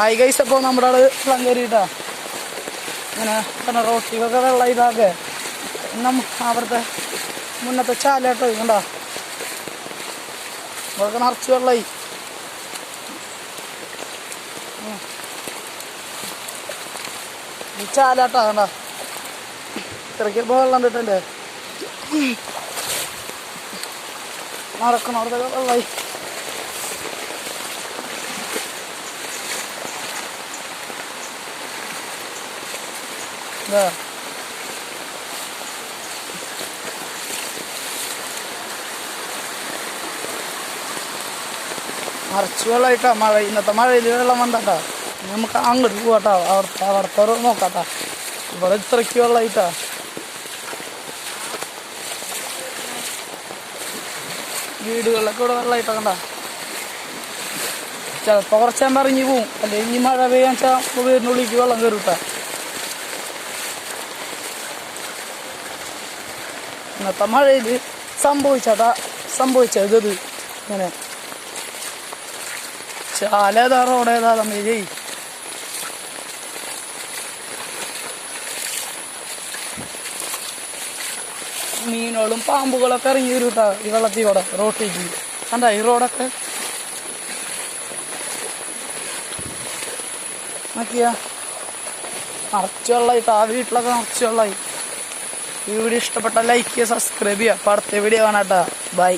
ആയി ഗൈസ്. അപ്പോൾ നമ്മുടെ ആള് വെള്ളം കയറിയിട്ടാ ഇങ്ങനെ പിന്നെ റോട്ടിക്കൊക്കെ വെള്ളം ഇതാക്കെ അവിടുത്തെ മുന്നത്തെ ചാലാട്ടോ കണ്ടാ അവിടെയൊക്കെ നിറച്ച് വെള്ളമായി. ഈ ചാലാട്ടാ കണ്ടാ ഇത്രയ്ക്ക് ഇപ്പോൾ വെള്ളം കിട്ടണ്ടേ നടക്കണം അവിടുത്തെ വെള്ളമായി. നിറച്ച് വെള്ളമായിട്ടാ മഴ. ഇന്നത്തെ മഴയിൽ വെള്ളം വന്നിട്ടാ നമുക്ക് അങ്ങോട്ട് പോവാട്ടാ. അവിടുത്തെ നോക്കാട്ടാ. ഇവിടെ ഇത്രയ്ക്ക് വെള്ളമായിട്ടാ. വീടുകളിലൊക്കെ ഇവിടെ വെള്ളമായിട്ടാ കണ്ട. ചിലപ്പോൾ കുറച്ചാകുമ്പോൾ ഇറങ്ങി പോവും. അല്ലെങ്കിൽ ഈ മഴ പെയ്യാൻ വെച്ചാൽ വീടിനുള്ളിലേക്ക് വെള്ളം കയറിട്ടാ. ഇന്നത്തെ മഴയിൽ സംഭവിച്ചത് ഇത് ഇങ്ങനെ ചാലേതാ റോഡേതാ തമ്മിൽ മീനുകളും പാമ്പുകളൊക്കെ ഇറങ്ങി വരും കേട്ടോ ഈ വെള്ളത്തിൽ കൂടെ റോട്ടിലേക്ക്. കണ്ട ഈ റോഡൊക്കെ നോക്കിയാ നിറച്ച് വെള്ളമായിട്ട്. ആ വീട്ടിലൊക്കെ നിറച്ച് വെള്ളമായി. ഈ വീഡിയോ ഇഷ്ടപ്പെട്ട ലൈക്ക് ചെയ്യുക, സബ്സ്ക്രൈബ് ചെയ്യുക. അപ്പോൾ അടുത്ത വീഡിയോ കാണാം കേട്ടോ. ബൈ.